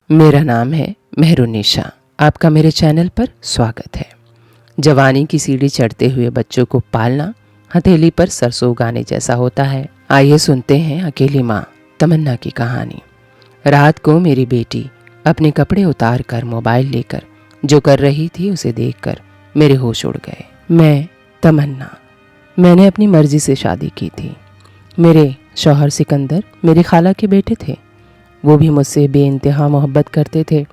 मेरा नाम है मेहरुनिशा। आपका मेरे चैनल पर स्वागत है। जवानी की सीढ़ी चढ़ते हुए बच्चों को पालना हथेली पर सरसों उगाने जैसा होता है। आइए सुनते हैं अकेली माँ तमन्ना की कहानी। रात को मेरी बेटी अपने कपड़े उतार कर मोबाइल लेकर जो कर रही थी उसे देखकर मेरे होश उड़ गए। मैं तमन्ना, मैंने अपनी मर्जी से शादी की थी। मेरे शौहर सिकंदर मेरी खाला के बेटे थे। वो भी मुझसे बेइंतहा मोहब्बत करते थे।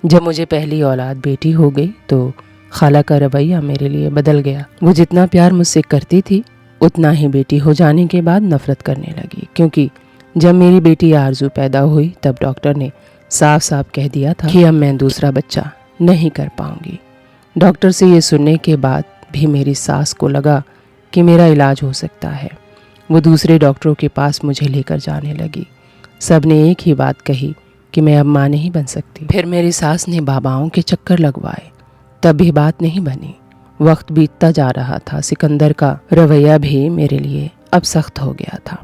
जब मुझे पहली औलाद बेटी हो गई तो खाला का रवैया मेरे लिए बदल गया। वो जितना प्यार मुझसे करती थी उतना ही बेटी हो जाने के बाद नफरत करने लगी, क्योंकि जब मेरी बेटी आरजू पैदा हुई तब डॉक्टर ने साफ साफ कह दिया था कि अब मैं दूसरा बच्चा नहीं कर पाऊंगी। डॉक्टर से ये सुनने के बाद भी मेरी सास को लगा कि मेरा इलाज हो सकता है। वो दूसरे डॉक्टरों के पास मुझे लेकर जाने लगी। सब ने एक ही बात कही कि मैं अब माँ नहीं बन सकती। फिर मेरी सास ने बाबाओं के चक्कर लगवाए, तब भी बात नहीं बनी। वक्त बीतता जा रहा था। सिकंदर का रवैया भी मेरे लिए अब सख्त हो गया था।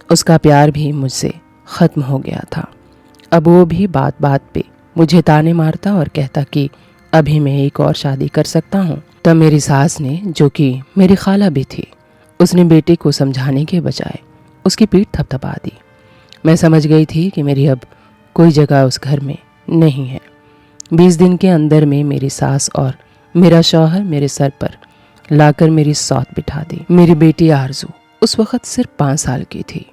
उसका प्यार भी मुझसे ख़त्म हो गया था। अब वो भी बात बात पे मुझे ताने मारता और कहता कि अभी मैं एक और शादी कर सकता हूँ। तब मेरी सास ने, जो कि मेरी खाला भी थी, उसने बेटे को समझाने के बजाय उसकी पीठ थपथपा दी। मैं समझ गई थी कि मेरी अब कोई जगह उस घर में नहीं है। 20 दिन के अंदर में मेरी सास और मेरा शौहर मेरे सर पर लाकर मेरी सौत बिठा दी। मेरी बेटी आरजू उस वक़्त सिर्फ 5 साल की थी।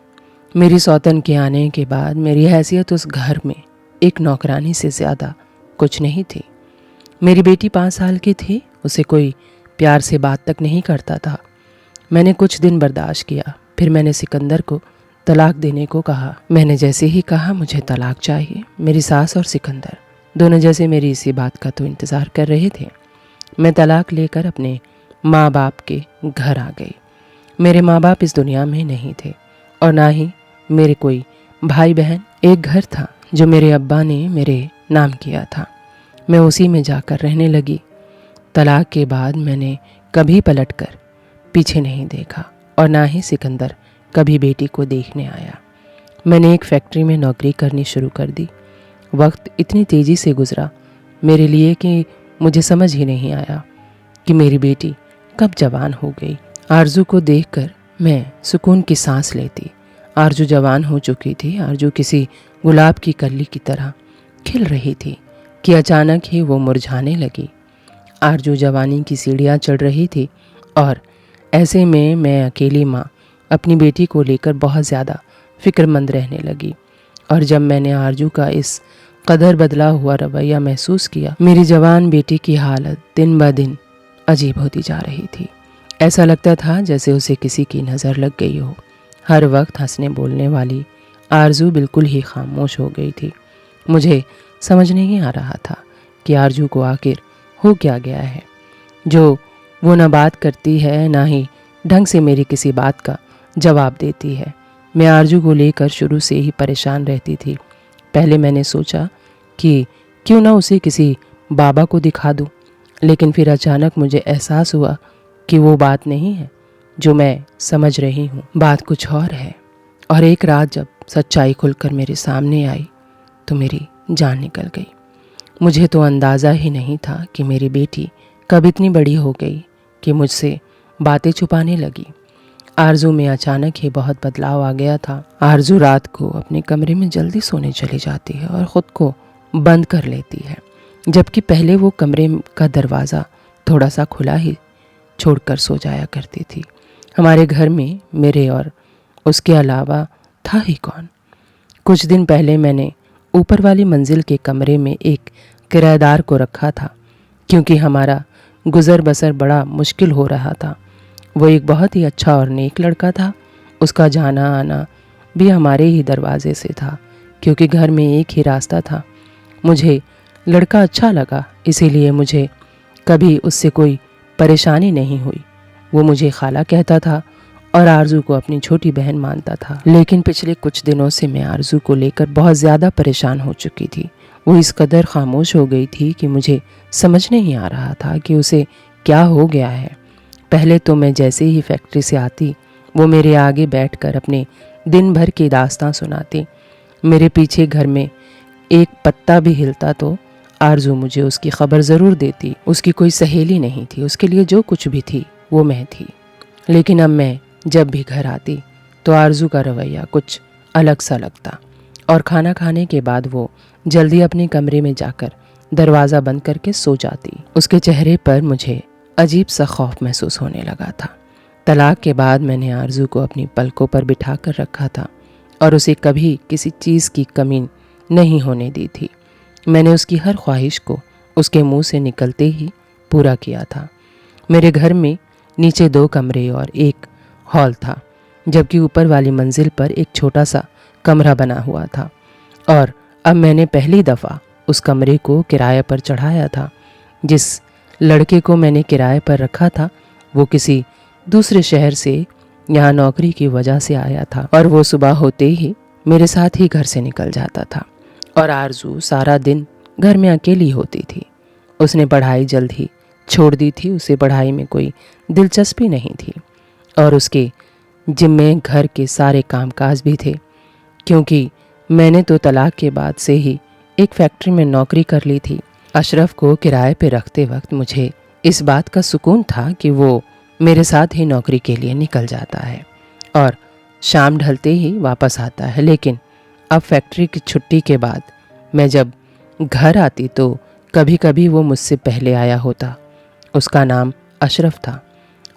मेरी सौतन के आने के बाद मेरी हैसियत उस घर में एक नौकरानी से ज़्यादा कुछ नहीं थी। मेरी बेटी 5 साल की थी, उसे कोई प्यार से बात तक नहीं करता था। मैंने कुछ दिन बर्दाश्त किया, फिर मैंने सिकंदर को तलाक देने को कहा। मैंने जैसे ही कहा मुझे तलाक चाहिए, मेरी सास और सिकंदर दोनों जैसे मेरी इसी बात का तो इंतज़ार कर रहे थे। मैं तलाक लेकर अपने माँ बाप के घर आ गई। मेरे माँ बाप इस दुनिया में नहीं थे और ना ही मेरे कोई भाई बहन। एक घर था जो मेरे अब्बा ने मेरे नाम किया था। मैं उसी में जाकर रहने लगी। तलाक के बाद मैंने कभी पलटकर पीछे नहीं देखा और ना ही सिकंदर कभी बेटी को देखने आया। मैंने एक फैक्ट्री में नौकरी करनी शुरू कर दी। वक्त इतनी तेज़ी से गुजरा मेरे लिए कि मुझे समझ ही नहीं आया कि मेरी बेटी कब जवान हो गई। आरजू को देखकर मैं सुकून की सांस लेती। आरजू जवान हो चुकी थी। आरजू किसी गुलाब की कली की तरह खिल रही थी कि अचानक ही वो मुरझाने लगी। आरजू जवानी की सीढ़ियाँ चढ़ रही थी और ऐसे में मैं अकेली माँ अपनी बेटी को लेकर बहुत ज़्यादा फ़िक्रमंद रहने लगी। और जब मैंने आरजू का इस कदर बदला हुआ रवैया महसूस किया, मेरी जवान बेटी की हालत दिन ब दिन अजीब होती जा रही थी। ऐसा लगता था जैसे उसे किसी की नज़र लग गई हो। हर वक्त हंसने बोलने वाली आरजू बिल्कुल ही खामोश हो गई थी। मुझे समझ नहीं आ रहा था कि आरजू को आखिर हो क्या गया है जो वो ना बात करती है, ना ही ढंग से मेरी किसी बात का जवाब देती है। मैं आरजू को लेकर शुरू से ही परेशान रहती थी। पहले मैंने सोचा कि क्यों ना उसे किसी बाबा को दिखा दूं, लेकिन फिर अचानक मुझे एहसास हुआ कि वो बात नहीं है जो मैं समझ रही हूँ, बात कुछ और है। और एक रात जब सच्चाई खुलकर मेरे सामने आई तो मेरी जान निकल गई। मुझे तो अंदाज़ा ही नहीं था कि मेरी बेटी कब इतनी बड़ी हो गई कि मुझसे बातें छुपाने लगी। आरजू में अचानक ही बहुत बदलाव आ गया था। आरजू रात को अपने कमरे में जल्दी सोने चली जाती है और ख़ुद को बंद कर लेती है, जबकि पहले वो कमरे का दरवाज़ा थोड़ा सा खुला ही छोड़कर सो जाया करती थी। हमारे घर में मेरे और उसके अलावा था ही कौन। कुछ दिन पहले मैंने ऊपर वाली मंजिल के कमरे में एक किराएदार को रखा था, क्योंकि हमारा गुज़र बसर बड़ा मुश्किल हो रहा था। वो एक बहुत ही अच्छा और नेक लड़का था। उसका जाना आना भी हमारे ही दरवाजे से था, क्योंकि घर में एक ही रास्ता था। मुझे लड़का अच्छा लगा, इसीलिए मुझे कभी उससे कोई परेशानी नहीं हुई। वो मुझे खाला कहता था और आरजू को अपनी छोटी बहन मानता था। लेकिन पिछले कुछ दिनों से मैं आरजू को लेकर बहुत ज़्यादा परेशान हो चुकी थी। वो इस कदर खामोश हो गई थी कि मुझे समझ नहीं आ रहा था कि उसे क्या हो गया है। पहले तो मैं जैसे ही फैक्ट्री से आती वो मेरे आगे बैठकर अपने दिन भर की दास्तां सुनाती। मेरे पीछे घर में एक पत्ता भी हिलता तो आरजू मुझे उसकी खबर ज़रूर देती। उसकी कोई सहेली नहीं थी, उसके लिए जो कुछ भी थी वो मैं थी। लेकिन अब मैं जब भी घर आती तो आरजू का रवैया कुछ अलग सा लगता और खाना खाने के बाद वो जल्दी अपने कमरे में जाकर दरवाज़ा बंद करके सो जाती। उसके चेहरे पर मुझे अजीब सा खौफ महसूस होने लगा था। तलाक के बाद मैंने आरजू को अपनी पलकों पर बिठा कर रखा था और उसे कभी किसी चीज़ की कमी नहीं होने दी थी। मैंने उसकी हर ख्वाहिश को उसके मुंह से निकलते ही पूरा किया था। मेरे घर में नीचे 2 कमरे और एक हॉल था, जबकि ऊपर वाली मंजिल पर एक छोटा सा कमरा बना हुआ था। और अब मैंने पहली दफ़ा उस कमरे को किराए पर चढ़ाया था। जिस लड़के को मैंने किराए पर रखा था वो किसी दूसरे शहर से यहाँ नौकरी की वजह से आया था और वो सुबह होते ही मेरे साथ ही घर से निकल जाता था और आरजू सारा दिन घर में अकेली होती थी। उसने पढ़ाई जल्द ही छोड़ दी थी, उसे पढ़ाई में कोई दिलचस्पी नहीं थी और उसके जिम्मे घर के सारे कामकाज भी थे, क्योंकि मैंने तो तलाक के बाद से ही एक फैक्ट्री में नौकरी कर ली थी। अशरफ को किराए पे रखते वक्त मुझे इस बात का सुकून था कि वो मेरे साथ ही नौकरी के लिए निकल जाता है और शाम ढलते ही वापस आता है। लेकिन अब फैक्ट्री की छुट्टी के बाद मैं जब घर आती तो कभी कभी वो मुझसे पहले आया होता। उसका नाम अशरफ था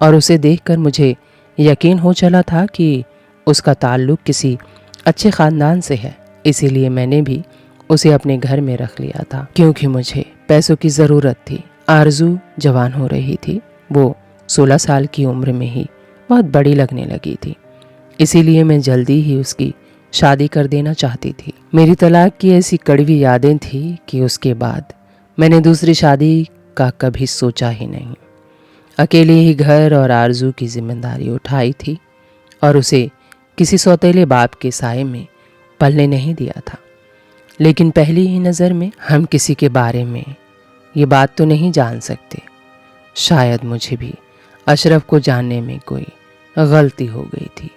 और उसे देखकर मुझे यकीन हो चला था कि उसका ताल्लुक़ किसी अच्छे ख़ानदान से है। इसीलिए मैंने भी उसे अपने घर में रख लिया था, क्योंकि मुझे पैसों की ज़रूरत थी। आरजू जवान हो रही थी, वो 16 साल की उम्र में ही बहुत बड़ी लगने लगी थी। इसीलिए मैं जल्दी ही उसकी शादी कर देना चाहती थी। मेरी तलाक की ऐसी कड़वी यादें थी कि उसके बाद मैंने दूसरी शादी का कभी सोचा ही नहीं। अकेले ही घर और आरजू की जिम्मेदारी उठाई थी और उसे किसी सौतेले बाप के साए में पलने नहीं दिया था। लेकिन पहली ही नज़र में हम किसी के बारे में ये बात तो नहीं जान सकते। शायद मुझे भी अशरफ को जानने में कोई गलती हो गई थी।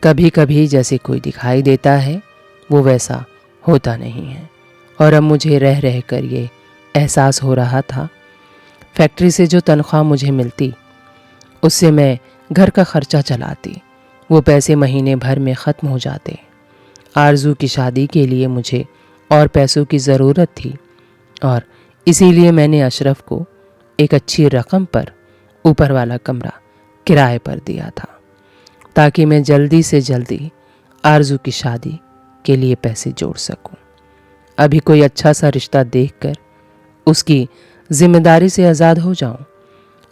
कभी कभी जैसे कोई दिखाई देता है वो वैसा होता नहीं है और अब मुझे रह रह कर ये एहसास हो रहा था। फैक्ट्री से जो तनख्वाह मुझे मिलती उससे मैं घर का खर्चा चलाती। वो पैसे महीने भर में ख़त्म हो जाते। आरजू की शादी के लिए मुझे और पैसों की ज़रूरत थी और इसीलिए मैंने अशरफ को एक अच्छी रकम पर ऊपर वाला कमरा किराए पर दिया था, ताकि मैं जल्दी से जल्दी आरजू की शादी के लिए पैसे जोड़ सकूं। अभी कोई अच्छा सा रिश्ता देखकर उसकी जिम्मेदारी से आज़ाद हो जाऊं।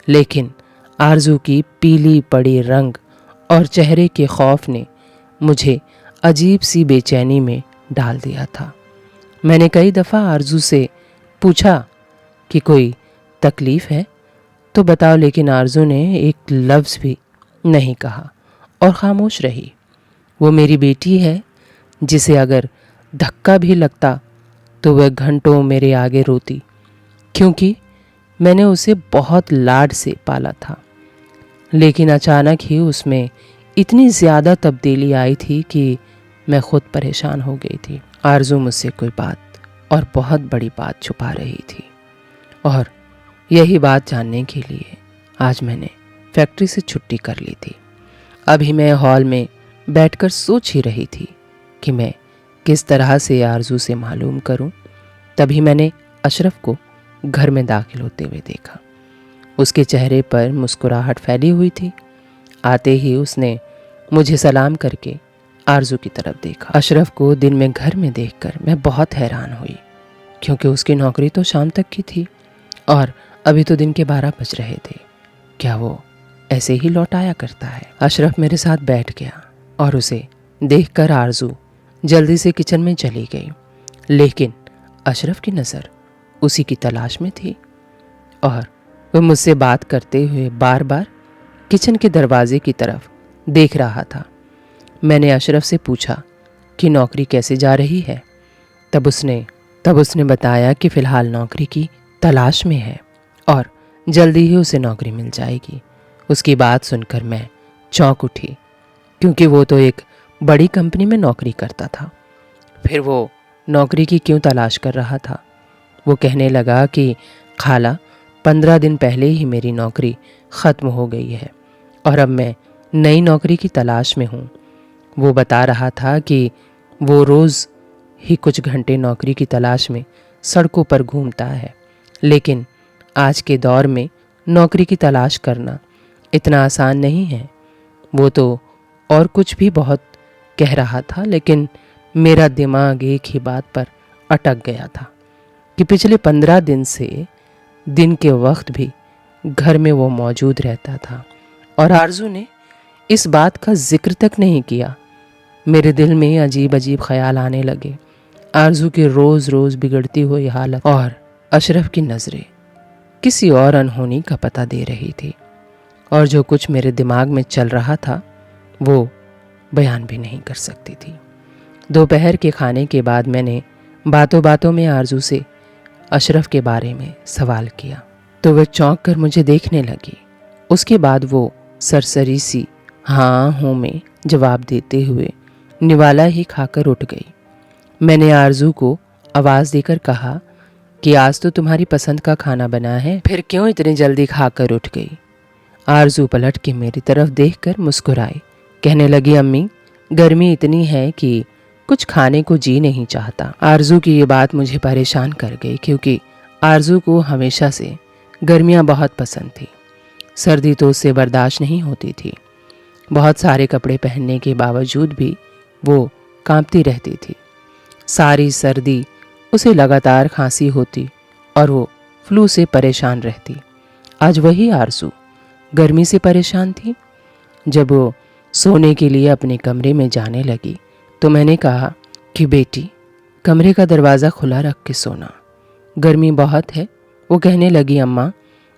लेकिन आरजू की पीली पड़ी रंग और चेहरे के खौफ ने मुझे अजीब सी बेचैनी में डाल दिया था। मैंने कई दफ़ा आरजू से पूछा कि कोई तकलीफ़ है तो बताओ, लेकिन आरजू ने एक लफ्ज़ भी नहीं कहा और ख़ामोश रही। वो मेरी बेटी है जिसे अगर धक्का भी लगता तो वह घंटों मेरे आगे रोती, क्योंकि मैंने उसे बहुत लाड से पाला था। लेकिन अचानक ही उसमें इतनी ज़्यादा तब्दीली आई थी कि मैं खुद परेशान हो गई थी। आरजू मुझसे कोई बात और बहुत बड़ी बात छुपा रही थी और यही बात जानने के लिए आज मैंने फैक्ट्री से छुट्टी कर ली थी। अभी मैं हॉल में बैठकर सोच ही रही थी कि मैं किस तरह से आरजू से मालूम करूं। तभी मैंने अशरफ को घर में दाखिल होते हुए देखा। उसके चेहरे पर मुस्कुराहट फैली हुई थी। आते ही उसने मुझे सलाम करके आरजू की तरफ देखा। अशरफ को दिन में घर में देखकर मैं बहुत हैरान हुई, क्योंकि उसकी नौकरी तो शाम तक की थी और अभी तो दिन के 12 बज रहे थे। क्या वो ऐसे ही लौट आया करता है? अशरफ मेरे साथ बैठ गया और उसे देखकर आरजू जल्दी से किचन में चली गई। लेकिन अशरफ की नज़र उसी की तलाश में थी और वह मुझसे बात करते हुए बार बार किचन के दरवाजे की तरफ देख रहा था। मैंने अशरफ से पूछा कि नौकरी कैसे जा रही है। तब उसने बताया कि फ़िलहाल नौकरी की तलाश में है और जल्दी ही उसे नौकरी मिल जाएगी। उसकी बात सुनकर मैं चौंक उठी, क्योंकि वो तो एक बड़ी कंपनी में नौकरी करता था। फिर वो नौकरी की क्यों तलाश कर रहा था। वो कहने लगा कि खाला, 15 दिन पहले ही मेरी नौकरी ख़त्म हो गई है और अब मैं नई नौकरी की तलाश में हूँ। वो बता रहा था कि वो रोज़ ही कुछ घंटे नौकरी की तलाश में सड़कों पर घूमता है, लेकिन आज के दौर में नौकरी की तलाश करना इतना आसान नहीं है। वो तो और कुछ भी बहुत कह रहा था, लेकिन मेरा दिमाग एक ही बात पर अटक गया था कि पिछले 15 दिन से दिन के वक्त भी घर में वो मौजूद रहता था और आरजू ने इस बात का जिक्र तक नहीं किया। मेरे दिल में अजीब अजीब ख्याल आने लगे। आरजू की रोज़ रोज़ बिगड़ती हुई हालत और अशरफ की नज़रें किसी और अनहोनी का पता दे रही थी, और जो कुछ मेरे दिमाग में चल रहा था वो बयान भी नहीं कर सकती थी। दोपहर के खाने के बाद मैंने बातों बातों में आरजू से अशरफ के बारे में सवाल किया तो वह चौंक कर मुझे देखने लगी। उसके बाद वो सरसरी सी हाँ हूँ में जवाब देते हुए निवाला ही खाकर उठ गई। मैंने आरजू को आवाज़ देकर कहा कि आज तो तुम्हारी पसंद का खाना बना है, फिर क्यों इतनी जल्दी खाकर उठ गई। आरजू पलट के मेरी तरफ देखकर मुस्कुराई, कहने लगी अम्मी, गर्मी इतनी है कि कुछ खाने को जी नहीं चाहता। आरजू की ये बात मुझे परेशान कर गई, क्योंकि आरजू को हमेशा से गर्मियाँ बहुत पसंद थी। सर्दी तो उससे बर्दाश्त नहीं होती थी। बहुत सारे कपड़े पहनने के बावजूद भी वो कांपती रहती थी। सारी सर्दी उसे लगातार खांसी होती और वो फ्लू से परेशान रहती। आज वही आरजू गर्मी से परेशान थी। जब वो सोने के लिए अपने कमरे में जाने लगी तो मैंने कहा कि बेटी, कमरे का दरवाज़ा खुला रख के सोना, गर्मी बहुत है। वो कहने लगी अम्मा,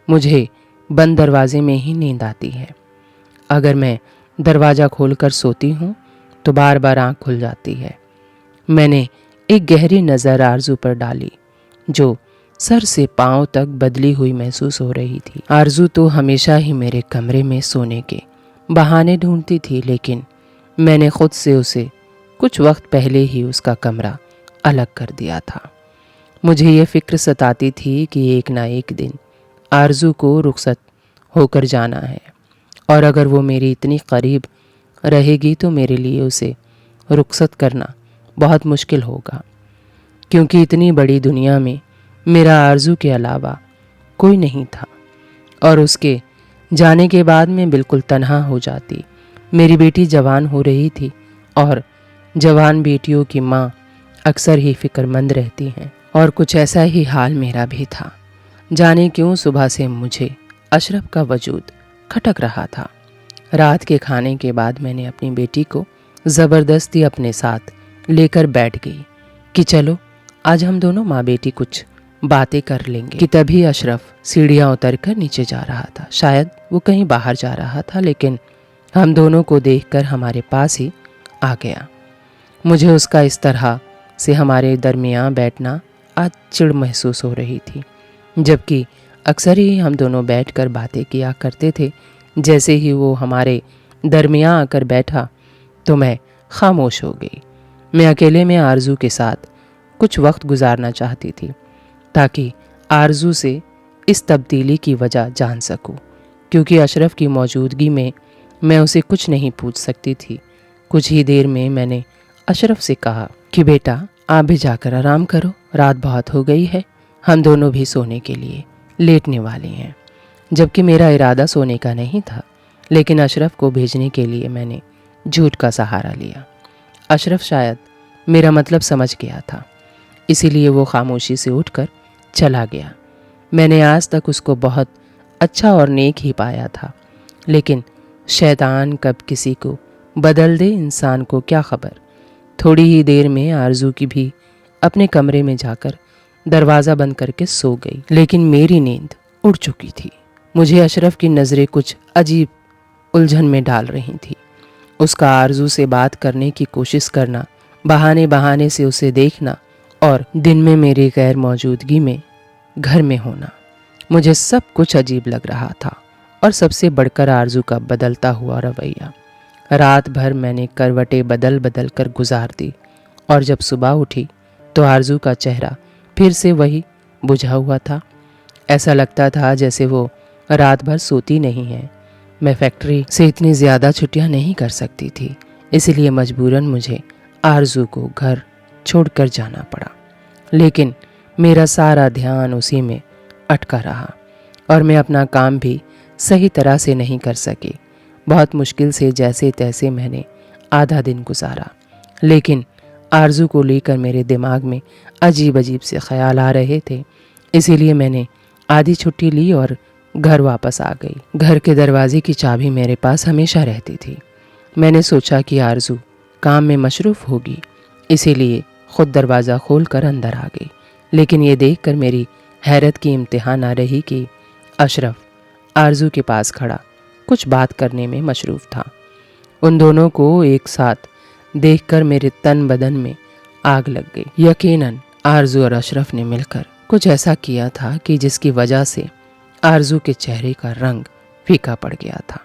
मुझे बंद दरवाजे में ही नींद आती है। अगर मैं दरवाज़ा खोलकर सोती हूँ तो बार बार आँख खुल जाती है। मैंने एक गहरी नज़र आरजू पर डाली, जो सर से पांव तक बदली हुई महसूस हो रही थी। आरजू तो हमेशा ही मेरे कमरे में सोने के बहाने ढूंढती थी, लेकिन मैंने खुद से उसे कुछ वक्त पहले ही उसका कमरा अलग कर दिया था। मुझे ये फिक्र सताती थी कि एक ना एक दिन आरजू को रुखसत होकर जाना है, और अगर वो मेरी इतनी करीब रहेगी तो मेरे लिए उसे रुखसत करना बहुत मुश्किल होगा, क्योंकि इतनी बड़ी दुनिया में मेरा आरजू के अलावा कोई नहीं था, और उसके जाने के बाद मैं बिल्कुल तन्हा हो जाती। मेरी बेटी जवान हो रही थी और जवान बेटियों की माँ अक्सर ही फिक्रमंद रहती हैं, और कुछ ऐसा ही हाल मेरा भी था। जाने क्यों सुबह से मुझे अशरफ का वजूद खटक रहा था। रात के खाने के बाद मैंने अपनी बेटी को ज़बरदस्ती अपने साथ लेकर बैठ गई कि चलो आज हम दोनों माँ बेटी कुछ बातें कर लेंगे, कि तभी अशरफ सीढ़ियाँ उतरकर नीचे जा रहा था। शायद वो कहीं बाहर जा रहा था, लेकिन हम दोनों को देखकर हमारे पास ही आ गया। मुझे उसका इस तरह से हमारे दरमियाँ बैठना आज चिढ़ महसूस हो रही थी, जबकि अक्सर ही हम दोनों बैठकर बातें किया करते थे। जैसे ही वो हमारे दरमियाँ आकर बैठा तो मैं खामोश हो गई। मैं अकेले में आरजू के साथ कुछ वक्त गुजारना चाहती थी, ताकि आरजू से इस तब्दीली की वजह जान सकूं, क्योंकि अशरफ की मौजूदगी में मैं उसे कुछ नहीं पूछ सकती थी। कुछ ही देर में मैंने अशरफ से कहा कि बेटा, आप भी जाकर आराम करो, रात बहुत हो गई है, हम दोनों भी सोने के लिए लेटने वाले हैं। जबकि मेरा इरादा सोने का नहीं था, लेकिन अशरफ को भेजने के लिए मैंने झूठ का सहारा लिया। अशरफ शायद मेरा मतलब समझ गया था, इसीलिए वो खामोशी से उठकर चला गया। मैंने आज तक उसको बहुत अच्छा और नेक ही पाया था, लेकिन शैतान कब किसी को बदल दे इंसान को क्या खबर। थोड़ी ही देर में आरजू की भी अपने कमरे में जाकर दरवाज़ा बंद करके सो गई, लेकिन मेरी नींद उड़ चुकी थी। मुझे अशरफ की नज़रें कुछ अजीब उलझन में डाल रही थी। उसका आरजू से बात करने की कोशिश करना, बहाने बहाने से उसे देखना, और दिन में मेरी गैर मौजूदगी में घर में होना, मुझे सब कुछ अजीब लग रहा था। और सबसे बढ़कर आरजू का बदलता हुआ रवैया। रात भर मैंने करवटें बदल बदल कर गुजार दी, और जब सुबह उठी तो आरजू का चेहरा फिर से वही बुझा हुआ था। ऐसा लगता था जैसे वो रात भर सोती नहीं है। मैं फैक्ट्री से इतनी ज़्यादा छुट्टियां नहीं कर सकती थी, इसलिए मजबूरन मुझे आरजू को घर छोड़कर जाना पड़ा। लेकिन मेरा सारा ध्यान उसी में अटका रहा और मैं अपना काम भी सही तरह से नहीं कर सकी। बहुत मुश्किल से जैसे तैसे मैंने आधा दिन गुजारा, लेकिन आरजू को लेकर मेरे दिमाग में अजीब अजीब से ख्याल आ रहे थे। इसीलिए मैंने आधी छुट्टी ली और घर वापस आ गई। घर के दरवाजे की चाबी मेरे पास हमेशा रहती थी। मैंने सोचा कि आरजू काम में मशरूफ़ होगी, इसीलिए खुद दरवाज़ा खोलकर अंदर आ गई। लेकिन ये देखकर मेरी हैरत की इम्तिहान आ रही कि अशरफ आरजू के पास खड़ा कुछ बात करने में मशरूफ़ था। उन दोनों को एक साथ देखकर मेरे तन बदन में आग लग गई। यकीनन आरजू और अशरफ ने मिलकर कुछ ऐसा किया था कि जिसकी वजह से आरजू के चेहरे का रंग फीका पड़ गया था।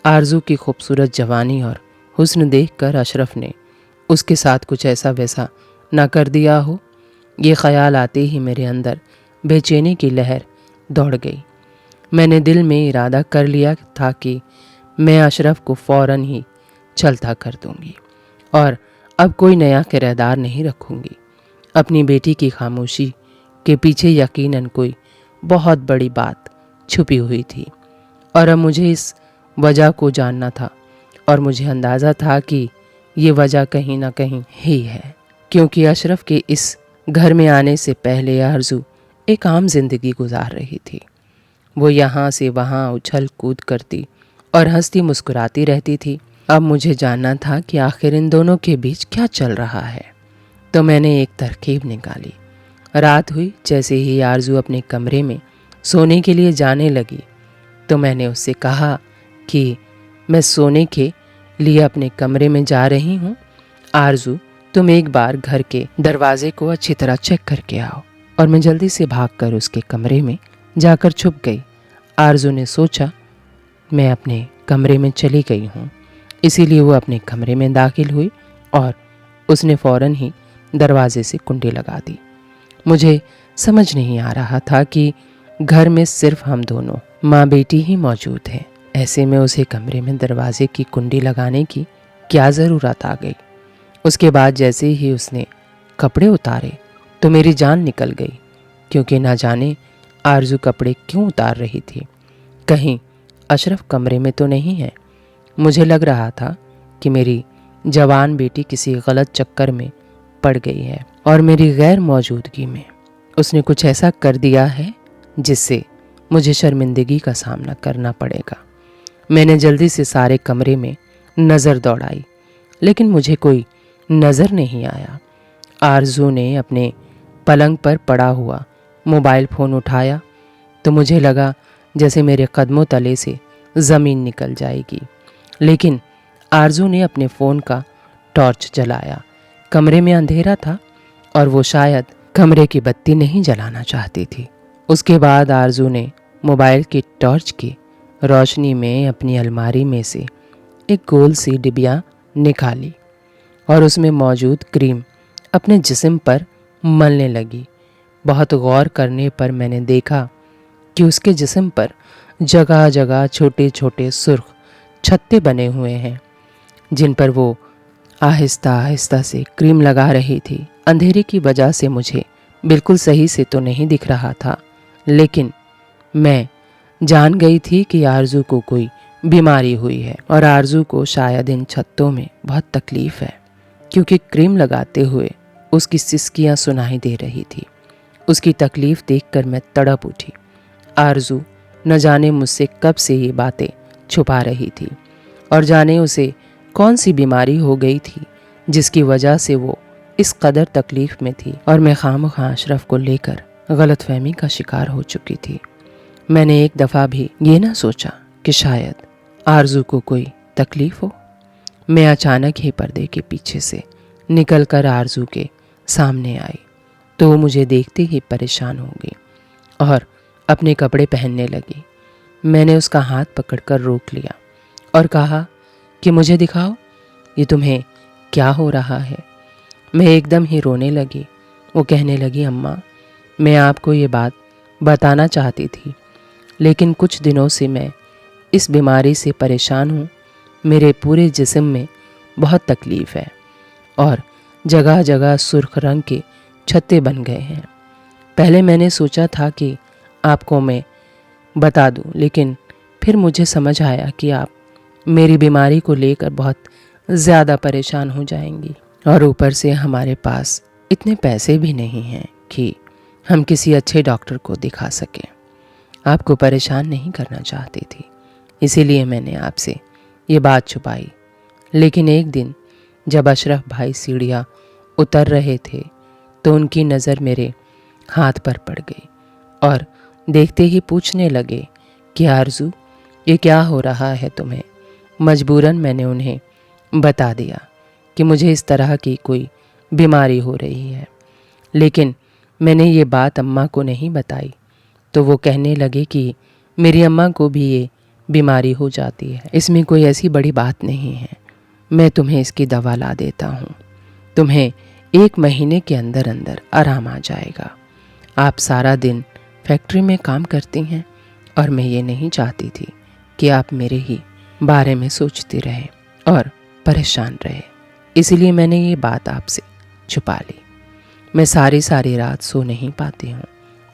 आरजू की खूबसूरत जवानी और हुस्न देखकर अशरफ ने उसके साथ कुछ ऐसा वैसा ना कर दिया हो। ये ख्याल आते ही मेरे अंदर बेचैनी की लहर दौड़ गई। मैंने दिल में इरादा कर लिया था कि मैं अशरफ को फ़ौरन ही चलता कर दूंगी और अब कोई नया किरदार नहीं रखूंगी। अपनी बेटी की खामोशी के पीछे यकीनन कोई बहुत बड़ी बात छुपी हुई थी और अब मुझे इस वजह को जानना था। और मुझे अंदाज़ा था कि ये वजह कहीं ना कहीं ही है, क्योंकि अशरफ के इस घर में आने से पहले आरजू एक आम जिंदगी गुजार रही थी। वो यहाँ से वहाँ उछल कूद करती और हंसती मुस्कुराती रहती थी। अब मुझे जानना था कि आखिर इन दोनों के बीच क्या चल रहा है। तो मैंने एक तरकीब निकाली। रात हुई, जैसे ही आरजू अपने कमरे में सोने के लिए जाने लगी तो मैंने उससे कहा कि मैं सोने के लिए अपने कमरे में जा रही हूँ। आरजू, तुम एक बार घर के दरवाजे को अच्छी तरह चेक करके आओ। और मैं जल्दी से भागकर उसके कमरे में जाकर छुप गई। आरजू ने सोचा मैं अपने कमरे में चली गई हूँ, इसीलिए वो अपने कमरे में दाखिल हुई और उसने फ़ौरन ही दरवाजे से कुंडी लगा दी। मुझे समझ नहीं आ रहा था कि घर में सिर्फ हम दोनों माँ बेटी ही मौजूद हैं। ऐसे में उसे कमरे में दरवाजे की कुंडी लगाने की क्या ज़रूरत आ गई। उसके बाद जैसे ही उसने कपड़े उतारे तो मेरी जान निकल गई, क्योंकि ना जाने आरजू कपड़े क्यों उतार रही थी। कहीं अशरफ कमरे में तो नहीं है। मुझे लग रहा था कि मेरी जवान बेटी किसी गलत चक्कर में पड़ गई है और मेरी गैर मौजूदगी में उसने कुछ ऐसा कर दिया है जिससे मुझे शर्मिंदगी का सामना करना पड़ेगा। मैंने जल्दी से सारे कमरे में नज़र दौड़ाई, लेकिन मुझे कोई नज़र नहीं आया। आरजू ने अपने पलंग पर पड़ा हुआ मोबाइल फ़ोन उठाया तो मुझे लगा जैसे मेरे कदमों तले से ज़मीन निकल जाएगी। लेकिन आरजू ने अपने फ़ोन का टॉर्च जलाया। कमरे में अंधेरा था और वो शायद कमरे की बत्ती नहीं जलाना चाहती थी। उसके बाद आरजू ने मोबाइल की टॉर्च की रोशनी में अपनी अलमारी में से एक गोल सी डिबिया निकाली और उसमें मौजूद क्रीम अपने जिस्म पर मलने लगी। बहुत गौर करने पर मैंने देखा कि उसके जिस्म पर जगह जगह छोटे छोटे सुर्ख छत्ते बने हुए हैं, जिन पर वो आहिस्ता आहिस्ता से क्रीम लगा रही थी। अंधेरे की वजह से मुझे बिल्कुल सही से तो नहीं दिख रहा था, लेकिन मैं जान गई थी कि आरजू को कोई बीमारी हुई है और आरजू को शायद इन छत्तों में बहुत तकलीफ है, क्योंकि क्रीम लगाते हुए उसकी सिसकियां सुनाई दे रही थी। उसकी तकलीफ देखकर मैं तड़प उठी। आरजू न जाने मुझसे कब से ये बातें छुपा रही थी और जाने उसे कौन सी बीमारी हो गई थी जिसकी वजह से वो इस कदर तकलीफ में थी और मैं खामखा अशरफ को लेकर गलतफहमी का शिकार हो चुकी थी। मैंने एक दफ़ा भी ये ना सोचा कि शायद आरजू को कोई तकलीफ हो। मैं अचानक ही पर्दे के पीछे से निकलकर आरजू के सामने आई तो वो मुझे देखते ही परेशान हो गई और अपने कपड़े पहनने लगी। मैंने उसका हाथ पकड़कर रोक लिया और कहा कि मुझे दिखाओ, ये तुम्हें क्या हो रहा है। मैं एकदम ही रोने लगी वो कहने लगी, अम्मा मैं आपको ये बात बताना चाहती थी, लेकिन कुछ दिनों से मैं इस बीमारी से परेशान हूँ। मेरे पूरे जिस्म में बहुत तकलीफ़ है और जगह जगह सुर्ख रंग के छत्ते बन गए हैं। पहले मैंने सोचा था कि आपको मैं बता दूं, लेकिन फिर मुझे समझ आया कि आप मेरी बीमारी को लेकर बहुत ज़्यादा परेशान हो जाएंगी और ऊपर से हमारे पास इतने पैसे भी नहीं हैं कि हम किसी अच्छे डॉक्टर को दिखा सकें। आपको परेशान नहीं करना चाहती थी, इसीलिए मैंने आपसे ये बात छुपाई। लेकिन एक दिन जब अशरफ भाई सीढ़ियाँ उतर रहे थे तो उनकी नज़र मेरे हाथ पर पड़ गई और देखते ही पूछने लगे कि आरजू ये क्या हो रहा है तुम्हें। मजबूरन मैंने उन्हें बता दिया कि मुझे इस तरह की कोई बीमारी हो रही है, लेकिन मैंने ये बात अम्मा को नहीं बताई तो वो कहने लगे कि मेरी अम्मा को भी ये बीमारी हो जाती है, इसमें कोई ऐसी बड़ी बात नहीं है, मैं तुम्हें इसकी दवा ला देता हूँ, तुम्हें 1 महीने के अंदर अंदर आराम आ जाएगा। आप सारा दिन फैक्ट्री में काम करती हैं और मैं ये नहीं चाहती थी कि आप मेरे ही बारे में सोचती रहे और परेशान रहे, इसलिए मैंने ये बात आपसे छुपा ली। मैं सारी रात सो नहीं पाती हूँ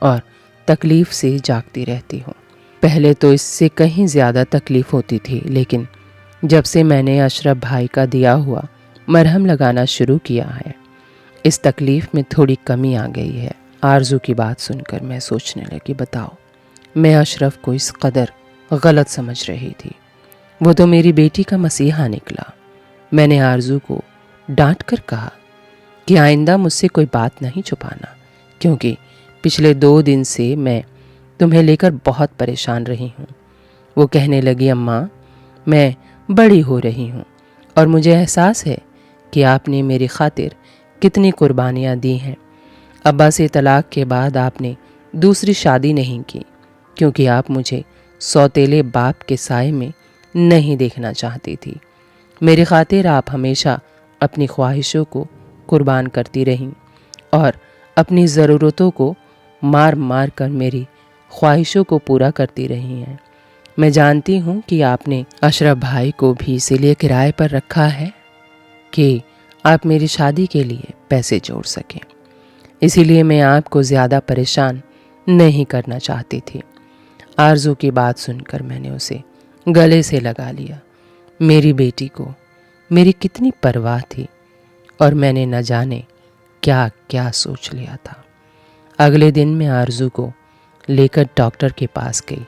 और तकलीफ़ से जागती रहती हूँ। पहले तो इससे कहीं ज़्यादा तकलीफ़ होती थी, लेकिन जब से मैंने अशरफ भाई का दिया हुआ मरहम लगाना शुरू किया है, इस तकलीफ़ में थोड़ी कमी आ गई है। आरजू की बात सुनकर मैं सोचने लगी, बताओ मैं अशरफ को इस कदर गलत समझ रही थी। वो तो मेरी बेटी का मसीहा निकला। मैंने आरजू को डांट कर कहा कि आइंदा मुझसे कोई बात नहीं छुपाना, क्योंकि पिछले 2 दिन से मैं तुम्हें लेकर बहुत परेशान रही हूँ। वो कहने लगी, अम्मा मैं बड़ी हो रही हूँ और मुझे एहसास है कि आपने मेरी खातिर कितनी कुर्बानियाँ दी हैं। अब्बा से तलाक के बाद आपने दूसरी शादी नहीं की, क्योंकि आप मुझे सौतेले बाप के साए में नहीं देखना चाहती थी। मेरी खातिर आप हमेशा अपनी ख्वाहिशों को कुर्बान करती रहीं और अपनी ज़रूरतों को मार मार कर मेरी ख्वाहिशों को पूरा करती रही हैं। मैं जानती हूँ कि आपने अशरफ भाई को भी इसीलिए किराए पर रखा है कि आप मेरी शादी के लिए पैसे जोड़ सकें, इसीलिए मैं आपको ज़्यादा परेशान नहीं करना चाहती थी। आरजू की बात सुनकर मैंने उसे गले से लगा लिया। मेरी बेटी को मेरी कितनी परवाह थी और मैंने न जाने क्या क्या सोच लिया था। अगले दिन मैं आरजू को लेकर डॉक्टर के पास गई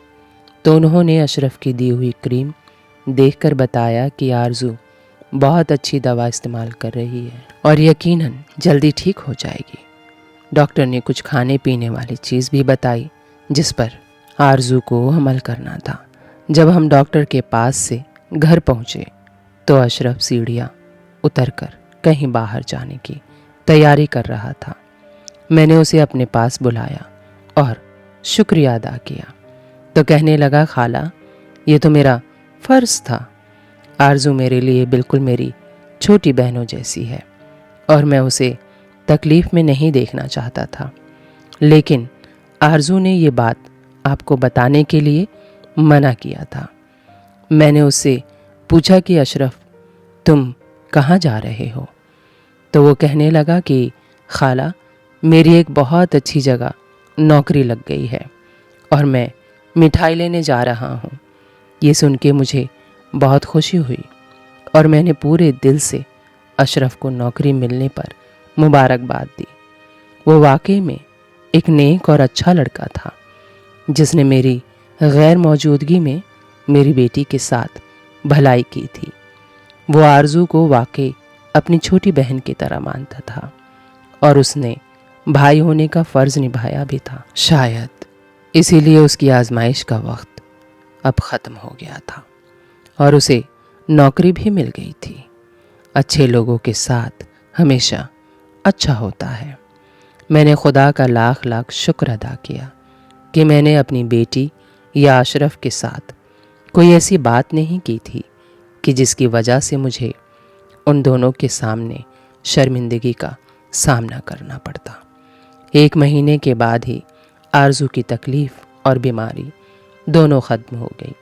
तो उन्होंने अशरफ की दी हुई क्रीम देखकर बताया कि आरजू बहुत अच्छी दवा इस्तेमाल कर रही है और यकीनन जल्दी ठीक हो जाएगी। डॉक्टर ने कुछ खाने पीने वाली चीज़ भी बताई जिस पर आरजू को अमल करना था। जब हम डॉक्टर के पास से घर पहुँचे तो अशरफ सीढ़ियाँ उतरकर कहीं बाहर जाने की तैयारी कर रहा था। मैंने उसे अपने पास बुलाया और शुक्रिया अदा किया तो कहने लगा, खाला ये तो मेरा फ़र्ज़ था। आरजू मेरे लिए बिल्कुल मेरी छोटी बहनों जैसी है और मैं उसे तकलीफ़ में नहीं देखना चाहता था, लेकिन आरजू ने ये बात आपको बताने के लिए मना किया था। मैंने उससे पूछा कि अशरफ तुम कहाँ जा रहे हो, तो वो कहने लगा कि खाला मेरी एक बहुत अच्छी जगह नौकरी लग गई है और मैं मिठाई लेने जा रहा हूँ। ये सुन के मुझे बहुत खुशी हुई और मैंने पूरे दिल से अशरफ को नौकरी मिलने पर मुबारकबाद दी। वो वाकई में एक नेक और अच्छा लड़का था जिसने मेरी गैर मौजूदगी में मेरी बेटी के साथ भलाई की थी। वो आरजू को वाकई अपनी छोटी बहन की तरह मानता था और उसने भाई होने का फ़र्ज़ निभाया भी था। शायद इसीलिए उसकी आजमाइश का वक्त अब ख़त्म हो गया था और उसे नौकरी भी मिल गई थी। अच्छे लोगों के साथ हमेशा अच्छा होता है। मैंने खुदा का लाख लाख शुक्र अदा किया कि मैंने अपनी बेटी या अशरफ के साथ कोई ऐसी बात नहीं की थी कि जिसकी वजह से मुझे उन दोनों के सामने शर्मिंदगी का सामना करना पड़ता। 1 महीने के बाद ही आरजू की तकलीफ और बीमारी दोनों ख़त्म हो गई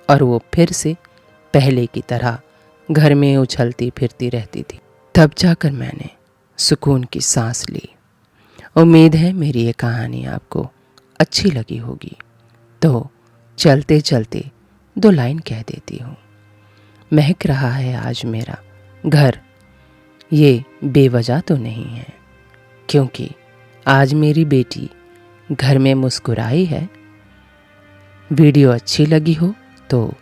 और वो फिर से पहले की तरह घर में उछलती फिरती रहती थी। तब जाकर मैंने सुकून की सांस ली। उम्मीद है मेरी ये कहानी आपको अच्छी लगी होगी, तो चलते चलते 2 लाइन कह देती हूँ। महक रहा है आज मेरा घर, ये बेवजह तो नहीं है, क्योंकि आज मेरी बेटी घर में मुस्कुराई है। वीडियो अच्छी लगी हो तो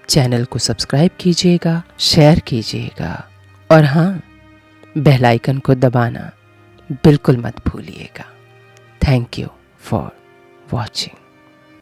चैनल को सब्सक्राइब कीजिएगा, शेयर कीजिएगा और हाँ, बेल आइकन को दबाना बिल्कुल मत भूलिएगा। Thank you for watching.